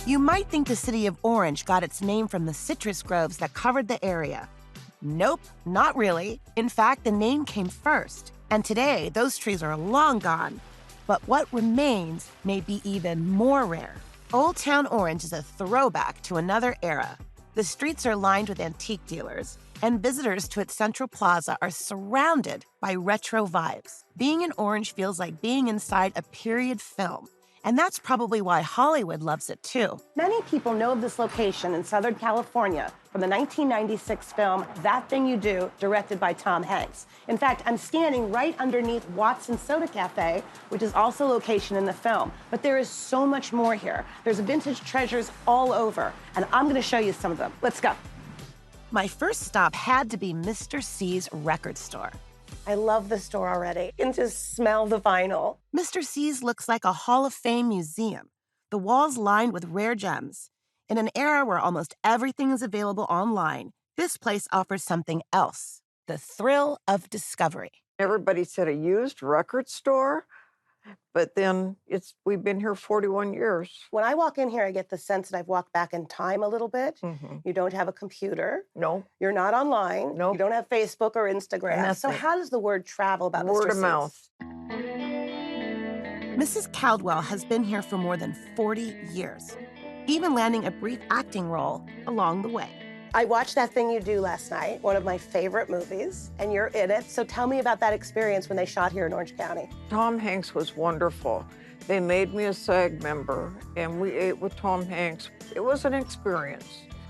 You might think the city of Orange got its name from the citrus groves that covered the area. Nope, not really. In fact, the name came first. And today, those trees are long gone. But what remains may be even more rare. Old Town Orange is a throwback to another era. The streets are lined with antique dealers, and visitors to its central plaza are surrounded by retro vibes. Being in Orange feels like being inside a period film. And that's probably why Hollywood loves it too. Many people know of this location in Southern California from the 1996 film That Thing You Do, directed by Tom Hanks. In fact, I'm standing right underneath Watson's Soda Cafe, which is also a location in the film. But there is so much more here. There's vintage treasures all over, and I'm gonna show you some of them. Let's go. My first stop had to be Mr. C's record store. I love the store already. You can just smell the vinyl. Mr. C's looks like a Hall of Fame museum. The walls lined with rare gems. In an era where almost everything is available online, this place offers something else, the thrill of discovery. Everybody said a used record store, but then we've been here 41 years. When I walk in here, I get the sense that I've walked back in time a little bit. You don't have a computer. No. You're not online. No. You don't have Facebook or Instagram. Nothing. So how does the word travel about Word Mr. of C's? mouth. Mrs. Caldwell has been here for more than 40 years, even landing a brief acting role along the way. I watched That Thing You Do last night, one of my favorite movies, and you're in it. So tell me about that experience when they shot here in Orange County. Tom Hanks was wonderful. They made me a SAG member, and we ate with Tom Hanks. It was an experience.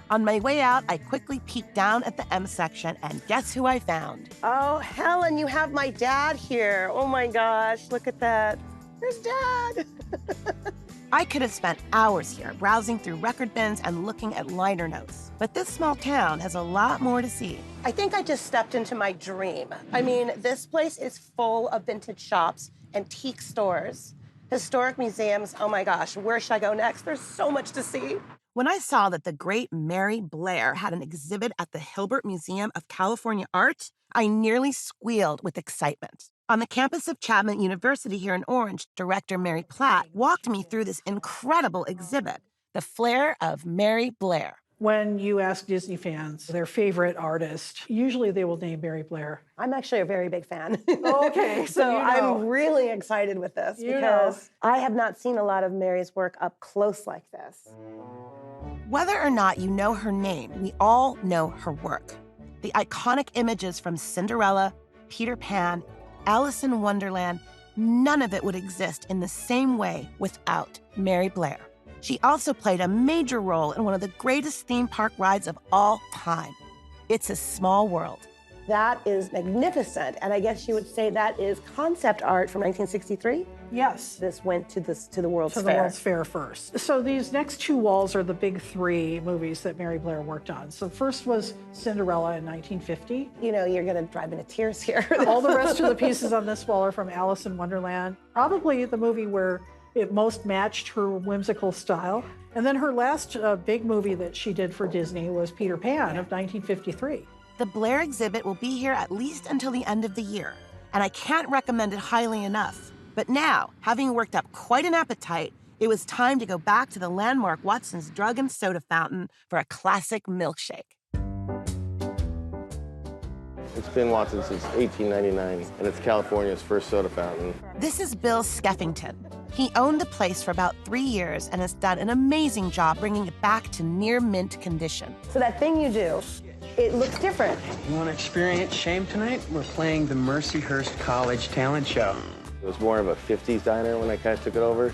On my way out, I quickly peeked down at the M section, and guess who I found? Oh, Helen, you have my dad here. Oh my gosh, look at that. There's Dad. I could have spent hours here browsing through record bins and looking at liner notes. But this small town has a lot more to see. I think I just stepped into my dream. I mean, this place is full of vintage shops, antique stores, historic museums. Oh my gosh, where should I go next? There's so much to see. When I saw that the great Mary Blair had an exhibit at the Hilbert Museum of California Art, I nearly squealed with excitement. On the campus of Chapman University here in Orange, director Mary Platt walked me through this incredible exhibit, The Flair of Mary Blair. When you ask Disney fans their favorite artist, usually they will name Mary Blair. I'm actually a very big fan. Okay, so you know. I'm really excited with this because I have not seen a lot of Mary's work up close like this. Whether or not you know her name, we all know her work. The iconic images from Cinderella, Peter Pan, Alice in Wonderland, none of it would exist in the same way without Mary Blair. She also played a major role in one of the greatest theme park rides of all time. It's a Small World. That is magnificent, and I guess you would say that is concept art from 1963? Yes. This went to the World's Fair. To the World's Fair first. So these next two walls are the big three movies that Mary Blair worked on. So first was Cinderella in 1950. You know, you're gonna drive me to tears here. All the rest of the pieces on this wall are from Alice in Wonderland. Probably the movie where it most matched her whimsical style. And then her last big movie that she did for Disney was Peter Pan of 1953. The Blair exhibit will be here at least until the end of the year, and I can't recommend it highly enough. But now, having worked up quite an appetite, it was time to go back to the landmark Watson's Drug and Soda Fountain for a classic milkshake. It's been Watson since 1899, and it's California's first soda fountain. This is Bill Skeffington. He owned the place for about 3 years and has done an amazing job bringing it back to near mint condition. So that thing you do, it looks different. You want to experience shame tonight? We're playing the Mercyhurst College Talent Show. It was more of a 50s diner when I kind of took it over,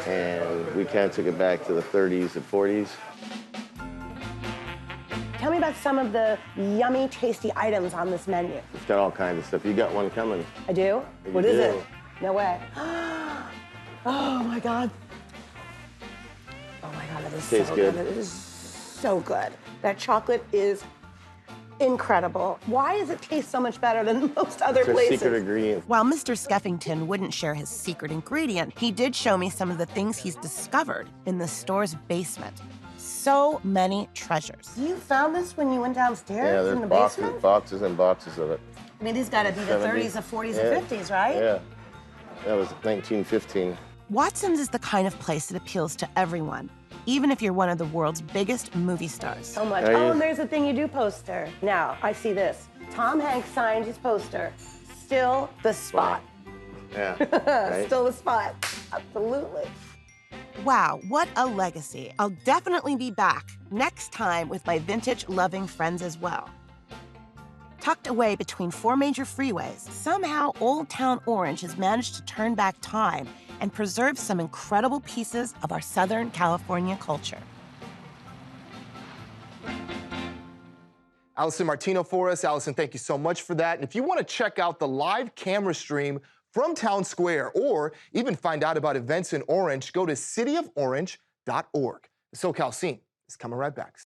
and we kind of took it back to the 30s and 40s. Tell me about some of the yummy, tasty items on this menu. It's got all kinds of stuff. You got one coming. I do? You What is do. it? No way. Oh my God. Oh my God, that is Tastes so good. good. It is so good. That chocolate is incredible. Why does it taste so much better than most other It's a places? secret ingredient. While Mr. Skeffington wouldn't share his secret ingredient, he did show me some of the things he's discovered in the store's basement. So many treasures. You found this when you went downstairs Yeah, in there's the basement? boxes and boxes of it. I mean, these gotta be the 30s, the 40s, and 50s, right? Yeah. That was 1915. Watson's is the kind of place that appeals to everyone. even if you're one of the world's biggest movie stars. So much. Oh, and there's a Thing You Do poster. Now, I see this. Tom Hanks signed his poster. Still the spot. Yeah, right? Still the spot. Absolutely. Wow, what a legacy. I'll definitely be back next time with my vintage-loving friends as well. Tucked away between 4 major freeways, somehow Old Town Orange has managed to turn back time and preserve some incredible pieces of our Southern California culture. Alison Martino for us. Alison, thank you so much for that. And if you want to check out the live camera stream from Town Square or even find out about events in Orange, go to cityoforange.org. The SoCal Scene is coming right back.